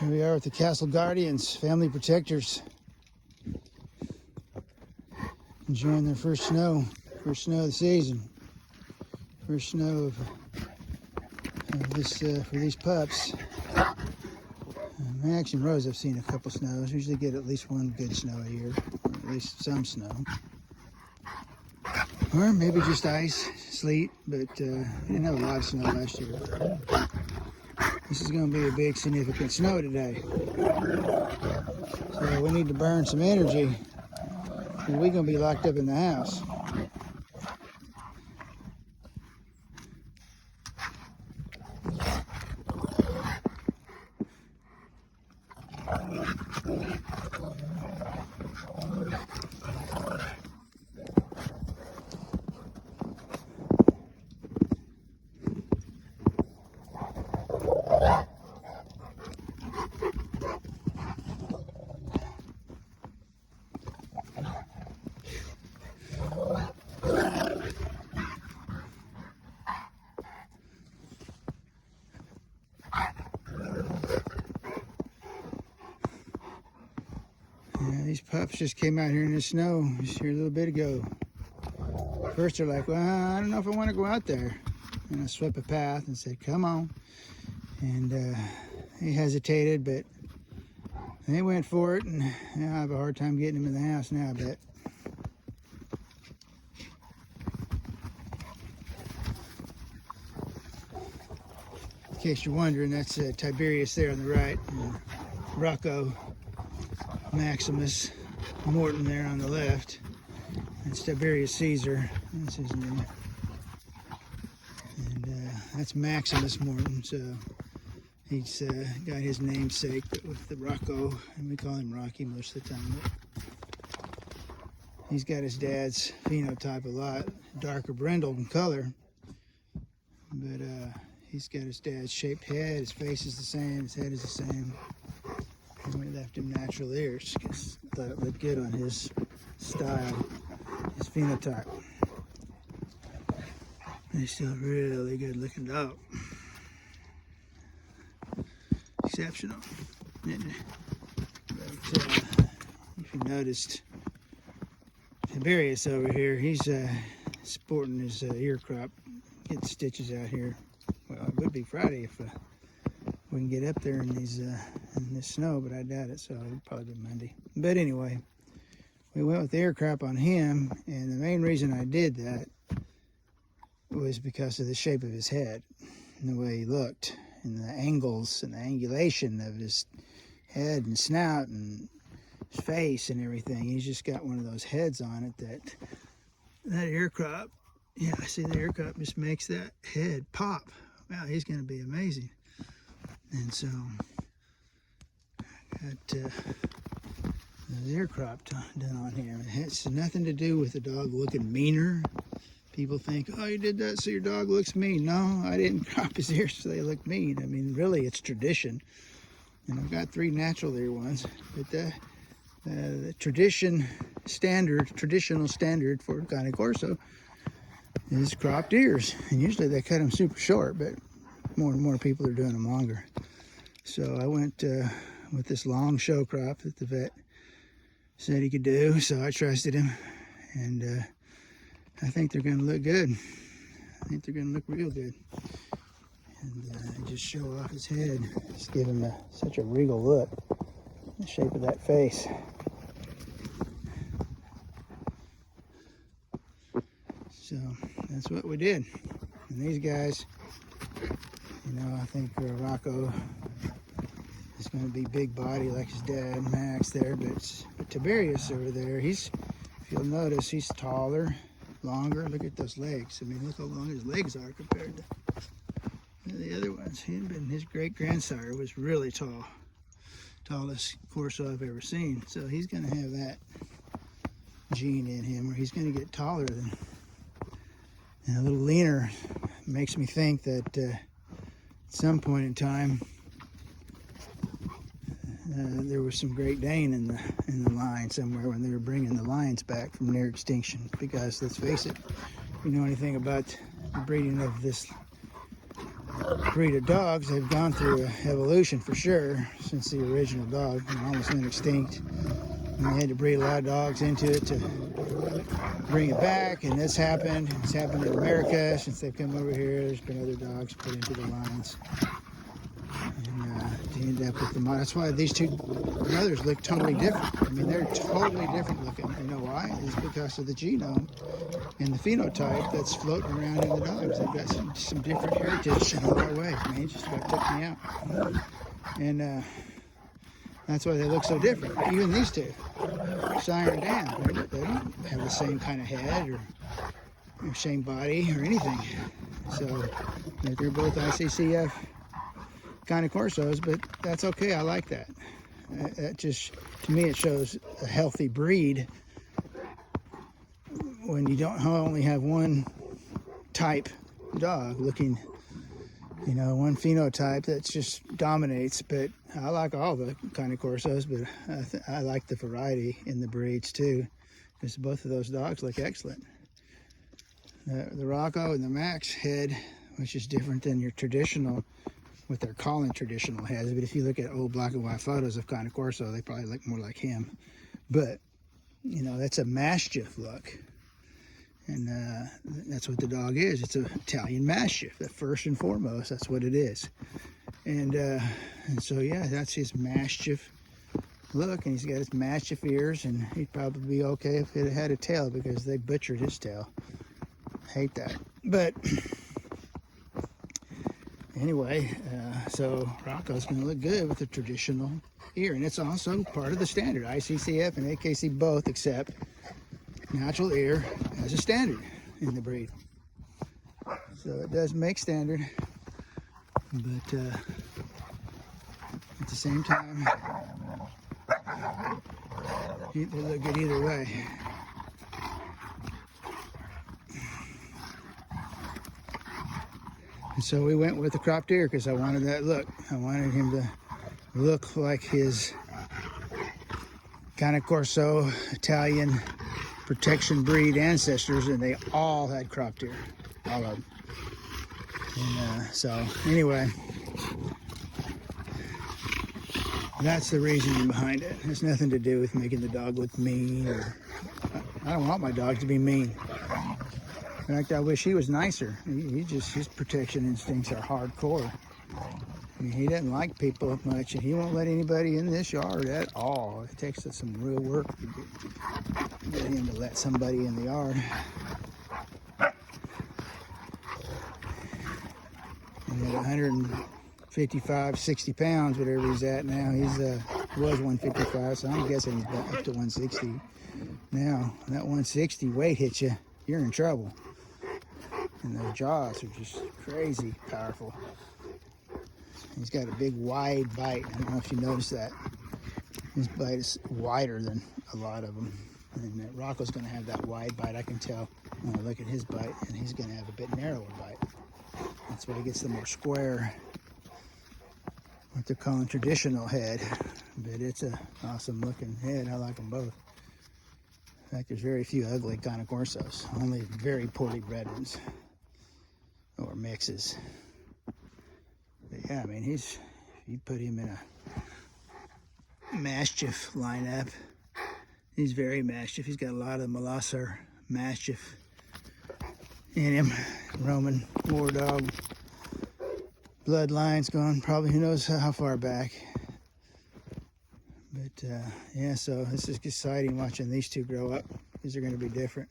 Here we are with the Castle Guardians, family protectors. Enjoying their first snow of the season. First snow of this for these pups. Max and Rose, I've seen a couple snows. Usually get at least one good snow a year, or at least some snow. Or maybe just ice, sleet, but we didn't have a lot of snow last year. This is going to be a big, significant snow today. So we need to burn some energy, because we're going to be locked up in the house. Yeah, these pups just came out here in the snow just here a little bit ago. First they're like, well, I don't know if I want to go out there. And I swept a path and said, come on. And he hesitated, but they went for it. And I have a hard time getting him in the house now, I bet. In case you're wondering, that's Tiberius there on the right. And Rocco Maximus Morton there on the left. That's Tiberius Caesar. That's his name. And that's Maximus Morton. So he's got his namesake with the Rocco, and we call him Rocky most of the time. But he's got his dad's phenotype a lot, darker brindle in color. But he's got his dad's shaped head. His face is the same. His head is the same. And we left him natural ears because I thought it looked good on his style, his phenotype. He's still a really good looking dog. Exceptional. But, if you noticed, Tiberius over here, he's sporting his ear crop, getting stitches out here. Well, it would be Friday if we can get up there in these in this snow, but I doubt it, so it'll probably be Monday. But anyway, we went with the ear crop on him, and the main reason I did that was because of the shape of his head and the way he looked, and the angles and the angulation of his head and snout and his face and everything. He's just got one of those heads on it that ear crop. Yeah, I see the ear crop just makes that head pop. Wow, he's going to be amazing. And so I got the ear crop done on him. It has nothing to do with the dog looking meaner. People think, oh, you did that so your dog looks mean. No, I didn't crop his ears so they look mean. I mean, really, it's tradition. And I've got 3 natural ear ones. But the traditional standard for kind of Corso is cropped ears. And usually they cut them super short, but more and more people are doing them longer. So I went with this long show crop that the vet said he could do. So I trusted him. And I think they're going to look good. I think they're going to look real good. And just show off his head. Just give him such a regal look. The shape of that face. So that's what we did. And these guys, you know, I think Rocco is going to be big body like his dad, Max there. But Tiberius over there, if you'll notice, he's taller, longer. Look at those legs. I mean, look how long his legs are compared to the other ones. His great-grandsire was really tall. Tallest Corso I've ever seen. So he's going to have that gene in him where he's going to get taller than, and a little leaner. Makes me think that at some point in time there was some Great Dane in the line somewhere when they were bringing the lions back from near extinction. Because let's face it, if you know anything about the breeding of this breed of dogs, they've gone through evolution for sure since the original dog almost went extinct. And they had to breed a lot of dogs into it to bring it back, and this happened. It's happened in America since they've come over here. There's been other dogs put into the lines. And to end up with the model. That's why these two brothers look totally different. I mean, they're totally different looking. You know why? It's because of the genome and the phenotype that's floating around in the dogs. They've got some different heritage in a lot of ways. Man, it just about took me out. And that's why they look so different. Even these two, Sire and Dan, they don't have the same kind of head or same body or anything. So they're both ICCF kind of Corsos, but that's okay. I like that. That just, to me, it shows a healthy breed when you don't only have one type dog looking, you know, one phenotype that just dominates. But I like all the kind of Corsos, but I like the variety in the breeds too, because both of those dogs look excellent. The Rocco and the Max head, which is different than your traditional, what they're calling traditional heads. But if you look at old black and white photos of kind of Corso, they probably look more like him. But, you know, that's a Mastiff look. And that's what the dog is. It's an Italian Mastiff. First and foremost, that's what it is. And so, yeah, that's his Mastiff look. And he's got his Mastiff ears. And he'd probably be okay if it had a tail, because they butchered his tail. Hate that. But anyway, so Rocco's going to look good with the traditional ear. And it's also part of the standard. ICCF and AKC both accept natural ear as a standard in the breed. So it does make standard, but at the same time, they look good either way. And so we went with the cropped ear because I wanted that look. I wanted him to look like his Cane Corso Italian protection breed ancestors, and they all had cropped ear, all of them. And so anyway, that's the reasoning behind it. It has nothing to do with making the dog look mean, or I don't want my dog to be mean. In fact, I wish he was nicer. His protection instincts are hardcore. I mean, he doesn't like people much, and he won't let anybody in this yard at all. It takes some real work to get him to let somebody in the yard. And at 155, 60 pounds, whatever he's at now, he's was 155, so I'm guessing he's up to 160 now. And that 160 weight hits you, you're in trouble. And those jaws are just crazy powerful. He's got a big wide bite. I don't know if you noticed that. His bite is wider than a lot of them. And Rocco's going to have that wide bite. I can tell when I look at his bite, and he's going to have a bit narrower bite. That's why he gets the more square, what they're calling traditional head. But it's an awesome looking head. I like them both. In fact, there's very few ugly Cane Corsos. Only very poorly bred ones or mixes. But yeah, I mean, if you put him in a Mastiff lineup, he's very Mastiff. He's got a lot of Molosser Mastiff in him. Roman war dog bloodlines going probably who knows how far back. But yeah, so this is exciting watching these two grow up. These are going to be different.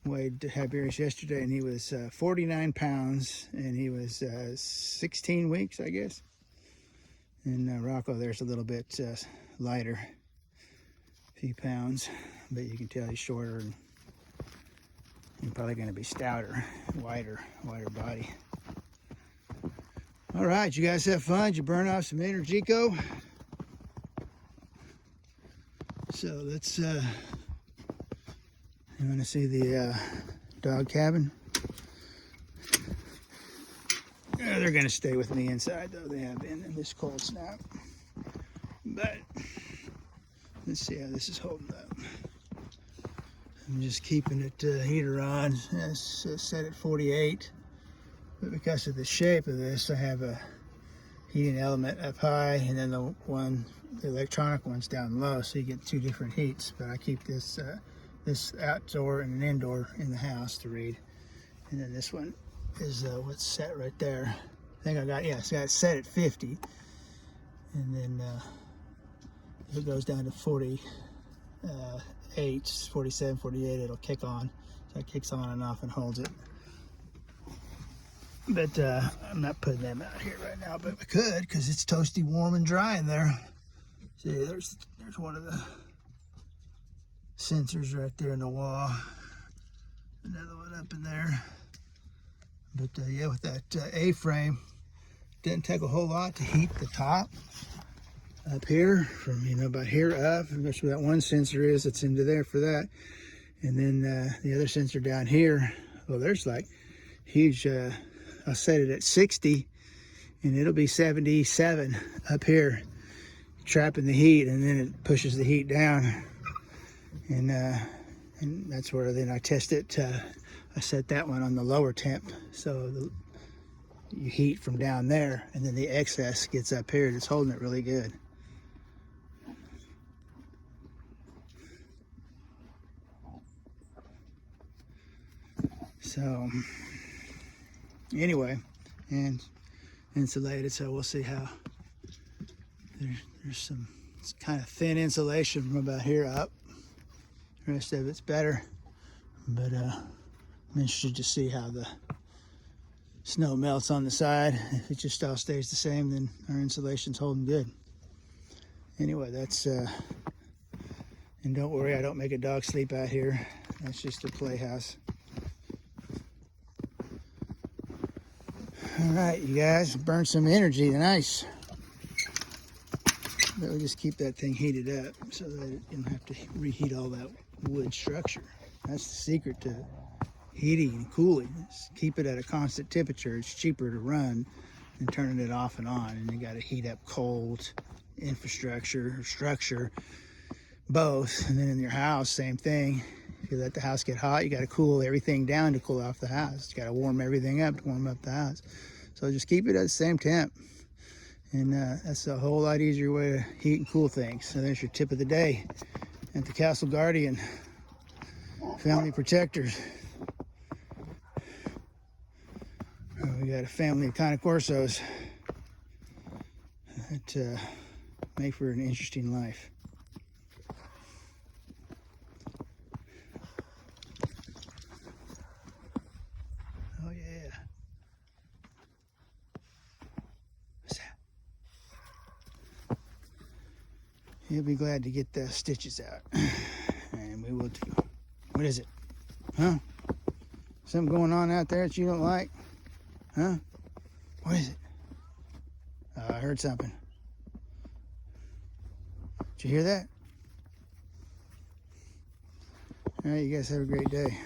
Weighed Tiberius yesterday, and he was 49 pounds, and he was 16 weeks, I guess. And Rocco there's a little bit lighter, a few pounds, but you can tell he's shorter and probably going to be stouter, wider body. All right, you guys have fun. Did you burn off some Energico? So let's, you want to see the dog cabin? Yeah, they're going to stay with me inside, though. They have been in this cold snap. But let's see how this is holding up. I'm just keeping it heater on. It's set at 48. But because of the shape of this, I have a heating element up high, and then the electronic one's down low, so you get two different heats. But I keep this this outdoor and an indoor in the house to read. And then this one is what's set right there. I think I got, yeah, so I got it set at 50. And then if it goes down to 48, 47, 48, it'll kick on. So it kicks on and off and holds it. But I'm not putting them out here right now, but I could, because it's toasty, warm, and dry in there. See, there's one of the sensors right there in the wall. Another one up in there. But yeah, with that A-frame, didn't take a whole lot to heat the top up here from, you know, about here up. That's where that one sensor is. It's into there for that. And then the other sensor down here, well, there's like huge, I'll set it at 60 and it'll be 77 up here, trapping the heat, and then it pushes the heat down. And that's where then I test it. I set that one on the lower temp, so you heat from down there, and then the excess gets up here. It's holding it really good. So anyway, and insulated, so we'll see how there's some, it's kind of thin insulation from about here up. The rest of it's better, but I'm interested to see how the snow melts on the side. If it just all stays the same, then our insulation's holding good. Anyway, that's and don't worry, I don't make a dog sleep out here. That's just a playhouse. All right, you guys, burn some energy. Nice. But we'll just keep that thing heated up so that you don't have to reheat all that wood structure. That's the secret to heating and cooling. Is keep it at a constant temperature. It's cheaper to run than turning it off and on. And you got to heat up cold infrastructure or structure, both. And then in your house, same thing. If you let the house get hot, you got to cool everything down to cool off the house. You got to warm everything up to warm up the house. So just keep it at the same temp. And that's a whole lot easier way to heat and cool things. So there's your tip of the day at the Castle Guardian Family Protectors. We got a family of kind of Corsos that make for an interesting life. Oh yeah. What's that? He'll be glad to get the stitches out. And we will too. What is it? Huh? Something going on out there that you don't like? Huh? What is it? I heard something. Did you hear that? All right, you guys have a great day.